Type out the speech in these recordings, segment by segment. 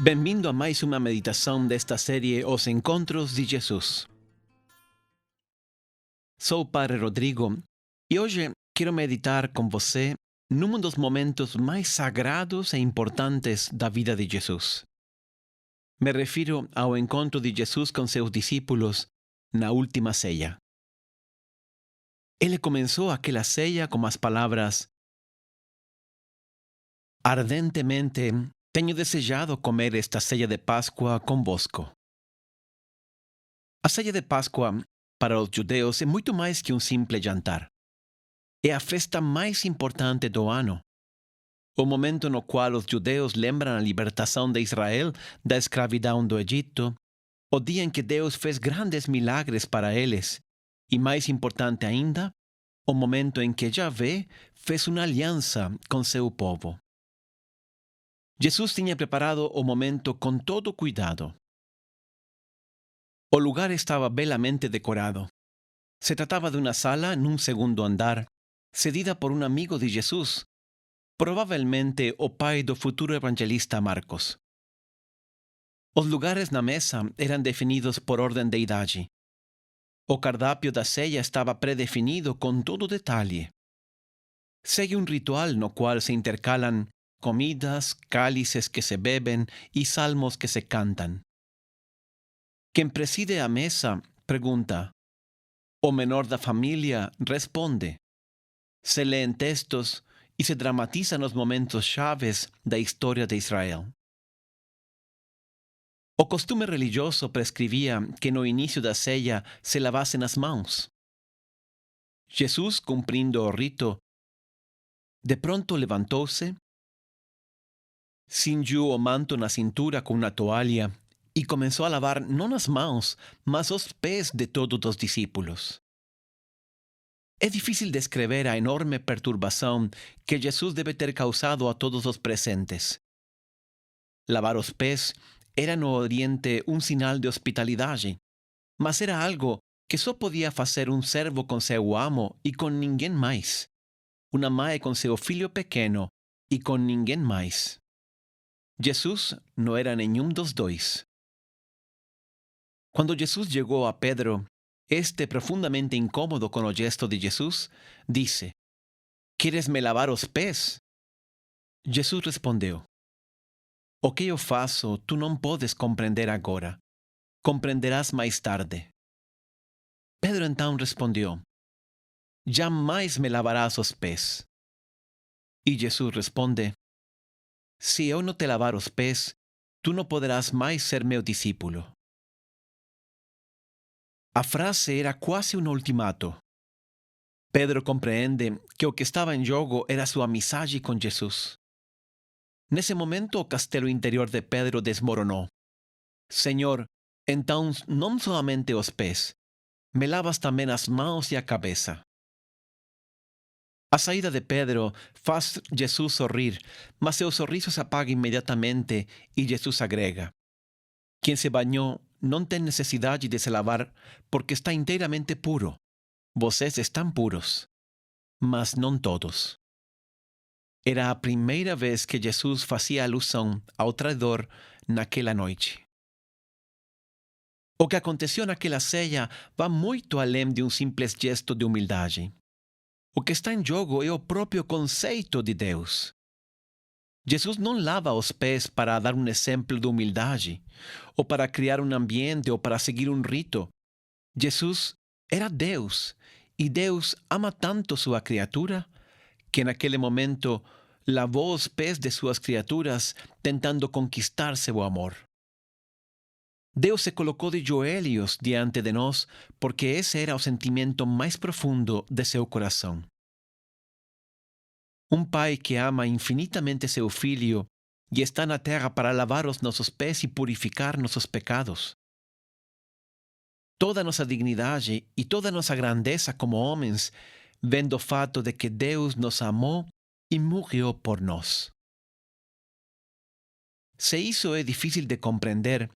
Bem-vindo a mais uma meditação desta série Os Encontros de Jesus. Sou o Padre Rodrigo e hoje quero meditar com você num dos momentos mais sagrados e importantes da vida de Jesus. Me refiro ao encontro de Jesus com seus discípulos na última ceia. Ele começou aquela ceia com as palavras: "Ardentemente tenho desejado comer esta ceia de Páscoa convosco". A ceia de Páscoa, para os judeus, é muito mais que um simples jantar. É a festa mais importante do ano. O momento no qual os judeus lembram a libertação de Israel da escravidão do Egito, o dia em que Deus fez grandes milagres para eles, e mais importante ainda, o momento em que Yahvé fez uma aliança com seu povo. Jesus tinha preparado o momento com todo cuidado. O lugar estava belamente decorado. Se tratava de uma sala num segundo andar, cedida por um amigo de Jesus, provavelmente o pai do futuro evangelista Marcos. Os lugares na mesa eram definidos por ordem de idade. O cardápio da ceia estava predefinido com todo detalhe. Segue um ritual no qual se intercalam comidas, cálices que se bebem e salmos que se cantam. Quem preside a mesa pergunta. O menor da família responde. Se leem textos e se dramatizam os momentos chaves da história de Israel. O costume religioso prescrevia que no início da ceia se lavassem as mãos. Jesus, cumprindo o rito, de pronto levantou-se, cingiu o manto na cintura com uma toalha e começou a lavar não as mãos, mas os pés de todos os discípulos. É difícil descrever a enorme perturbação que Jesus deve ter causado a todos os presentes. Lavar os pés era no Oriente um sinal de hospitalidade, mas era algo que só podia fazer um servo com seu amo e com ninguém mais. Uma mãe com seu filho pequeno e com ninguém mais. Jesus não era nenhum dos dois. Quando Jesus chegou a Pedro, este, profundamente incômodo com o gesto de Jesus, disse: "¿Quieres me lavar os pés?" Jesus respondeu: "O que eu faço, tu não podes compreender agora. Compreenderás mais tarde." Pedro então respondeu: "Jamais me lavarás os pés." E Jesus responde: "Se eu não te lavar os pés, tu não poderás mais ser meu discípulo." A frase era quase um ultimato. Pedro compreende que o que estava em jogo era sua amizade com Jesus. Nesse momento, o castelo interior de Pedro desmoronou. "Senhor, então não somente os pés, me lavas também as mãos e a cabeça." A saída de Pedro faz Jesus sorrir, mas seu sorriso se apaga imediatamente e Jesus agrega: "Quem se banhou não tem necessidade de se lavar porque está inteiramente puro. Vocês estão puros, mas não todos." Era a primeira vez que Jesus fazia alusão ao traidor naquela noite. O que aconteceu naquela ceia vai muito além de um simples gesto de humildade. O que está em jogo é o próprio conceito de Deus. Jesus não lava os pés para dar um exemplo de humildade, ou para criar um ambiente, ou para seguir um rito. Jesus era Deus, e Deus ama tanto sua criatura, que naquele momento lavou os pés de suas criaturas, tentando conquistar seu amor. Deus se colocou de joelhos diante de nós, porque esse era o sentimento mais profundo de seu coração. Um pai que ama infinitamente seu filho e está na terra para lavar os nossos pés e purificar nossos pecados. Toda nossa dignidade e toda nossa grandeza como homens vem do fato de que Deus nos amou e morreu por nós. Se isso é difícil de compreender,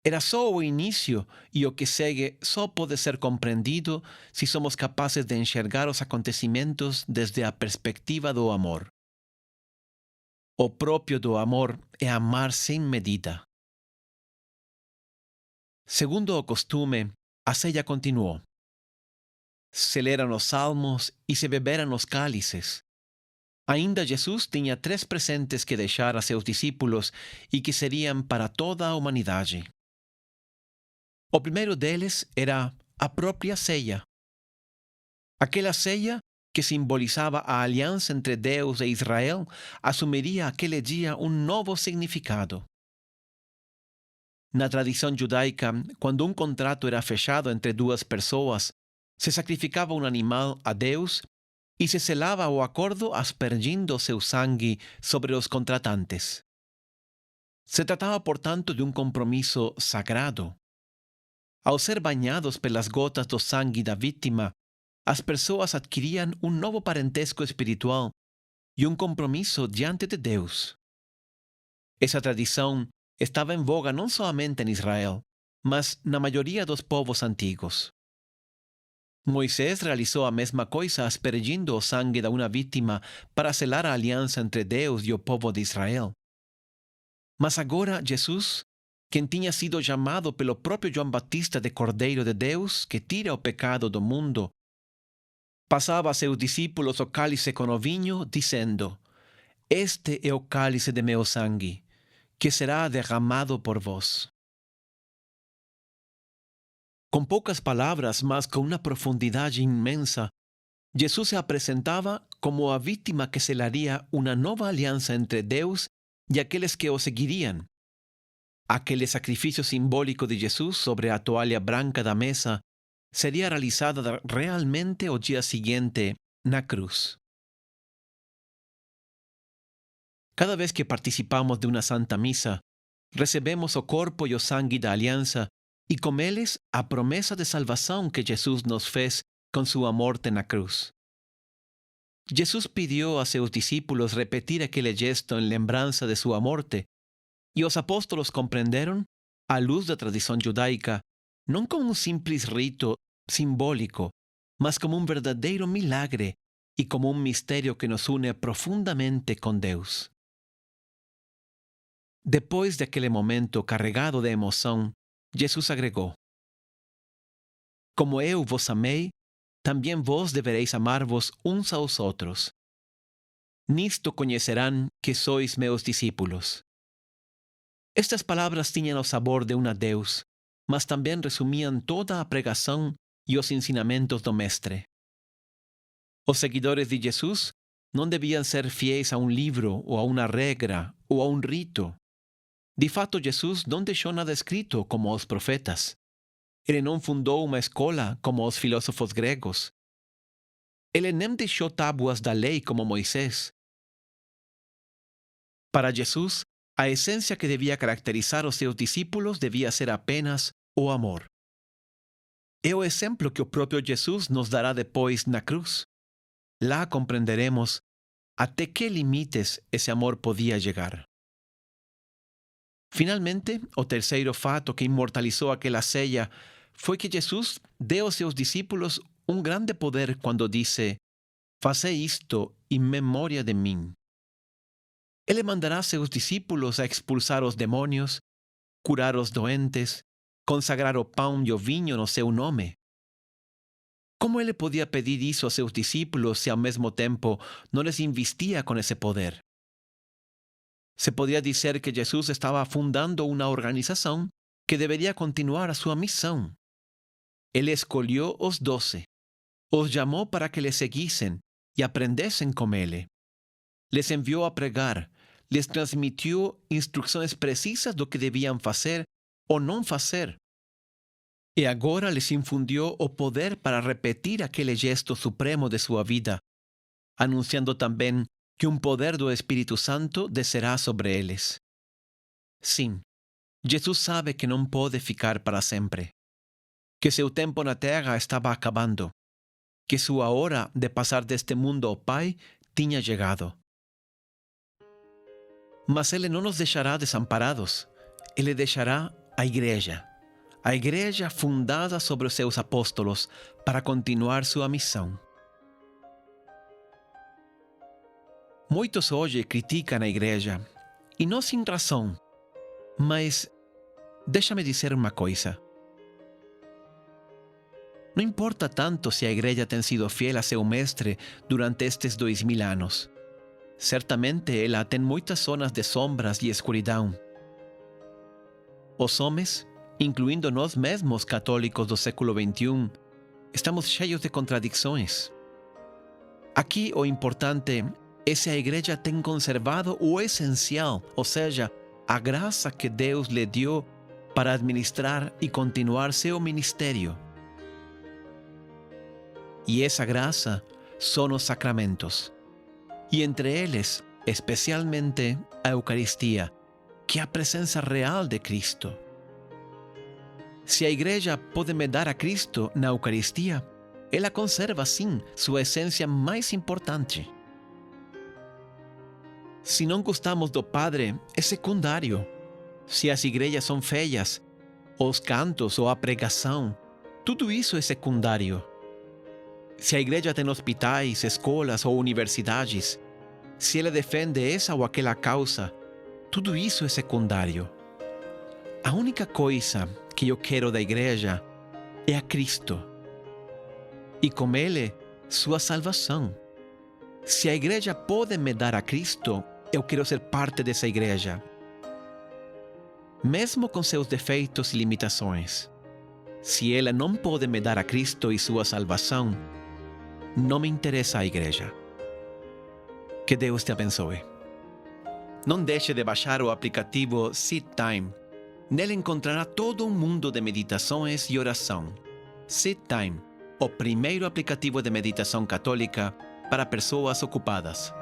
era só o início e o que segue só pode ser compreendido se somos capazes de enxergar os acontecimentos desde a perspectiva do amor. O próprio do amor é amar sem medida. Segundo o costume, a ceia continuou. Se leram os salmos e se beberam os cálices. Ainda Jesus tinha 3 presentes que deixar a seus discípulos e que seriam para toda a humanidade. O primeiro deles era a própria ceia. Aquela ceia que simbolizava a aliança entre Deus e Israel assumiria aquele dia um novo significado. Na tradição judaica, quando um contrato era fechado entre 2 pessoas, se sacrificava um animal a Deus e se selava o acordo aspergindo seu sangue sobre os contratantes. Se tratava, portanto, de um compromisso sagrado. Ao ser banhados pelas gotas do sangue da vítima, as pessoas adquiriam um novo parentesco espiritual e um compromisso diante de Deus. Essa tradição estava em voga não somente em Israel, mas na maioria dos povos antigos. Moisés realizou a mesma coisa aspergindo o sangue de uma vítima para selar a aliança entre Deus e o povo de Israel. Mas agora Jesus, quem tinha sido chamado pelo próprio João Batista de Cordeiro de Deus, que tira o pecado do mundo, passava a seus discípulos o cálice com o vinho, dizendo: Este é o cálice de meu sangue, que será derramado por vós. Com poucas palavras, mas com uma profundidade imensa, Jesus se apresentava como a vítima que selaria uma nova aliança entre Deus e aqueles que o seguiriam. Aquele sacrifício simbólico de Jesus sobre a toalha branca da mesa seria realizado realmente o dia seguinte, na cruz. Cada vez que participamos de uma Santa Missa, recebemos o corpo e o sangue da aliança e com eles a promessa de salvação que Jesus nos fez com sua morte na cruz. Jesus pediu a seus discípulos repetir aquele gesto em lembrança de sua morte, e os apóstolos compreenderam, à luz da tradição judaica, não como um simples rito simbólico, mas como um verdadeiro milagre e como um mistério que nos une profundamente com Deus. Depois daquele momento carregado de emoção, Jesus agregou: Como eu vos amei, também vós devereis amar-vos uns aos outros. Nisto conhecerão que sois meus discípulos. Estas palavras tinham o sabor de um adeus, mas também resumiam toda a pregação e os ensinamentos do Mestre. Os seguidores de Jesus não deviam ser fiéis a um livro ou a uma regra ou a um rito. De fato, Jesus não deixou nada escrito como os profetas. Ele não fundou uma escola como os filósofos gregos. Ele nem deixou tábuas da lei como Moisés. Para Jesus, a essência que devia caracterizar os seus discípulos devia ser apenas o amor. É o exemplo que o próprio Jesus nos dará depois na cruz. Lá compreenderemos até que limites esse amor podia chegar. Finalmente, o terceiro fato que imortalizou aquela ceia foi que Jesus deu aos seus discípulos um grande poder quando disse: Fazei isto em memória de mim. Ele mandará seus discípulos a expulsar os demônios, curar os doentes, consagrar o pão e o vinho no seu nome. Como ele podia pedir isso a seus discípulos se ao mesmo tempo não les investia com esse poder? Se podia dizer que Jesus estava fundando uma organização que deveria continuar a sua missão. Ele escolheu os 12, os chamou para que lhe seguissem e aprendessem com ele. Les enviou a pregar, les transmitiu instruções precisas do que deviam fazer ou não fazer. E agora les infundiu o poder para repetir aquele gesto supremo de sua vida, anunciando também que um poder do Espírito Santo descerá sobre eles. Sim, Jesus sabe que não pode ficar para sempre, que seu tempo na terra estava acabando, que sua hora de passar deste mundo ao Pai tinha chegado. Mas Ele não nos deixará desamparados. Ele deixará a igreja fundada sobre os seus apóstolos para continuar sua missão. Muitos hoje criticam a igreja, e não sem razão. Mas, deixa-me dizer uma coisa. Não importa tanto se a igreja tem sido fiel a seu mestre durante estes 2000 anos. Certamente ela tem muitas zonas de sombras e escuridão. Os homens, incluindo nós mesmos católicos do século XXI, estamos cheios de contradições. Aqui o importante é se a igreja tem conservado o essencial, ou seja, a graça que Deus lhe deu para administrar e continuar seu ministério. E essa graça são os sacramentos. E entre eles, especialmente a Eucaristia, que é a presença real de Cristo. Se a igreja pode me dar a Cristo na Eucaristia, ela conserva, sim, sua essência mais importante. Se não gostamos do Padre, é secundário. Se as igrejas são feias, os cantos ou a pregação, tudo isso é secundário. Se a igreja tem hospitais, escolas ou universidades, se ela defende essa ou aquela causa, tudo isso é secundário. A única coisa que eu quero da igreja é a Cristo. E com Ele, sua salvação. Se a igreja pode me dar a Cristo, eu quero ser parte dessa igreja. Mesmo com seus defeitos e limitações. Se ela não pode me dar a Cristo e sua salvação, não me interessa a igreja. Que Deus te abençoe. Não deixe de baixar o aplicativo Seed Time. Nele encontrará todo um mundo de meditações e oração. Seed Time, o primeiro aplicativo de meditação católica para pessoas ocupadas.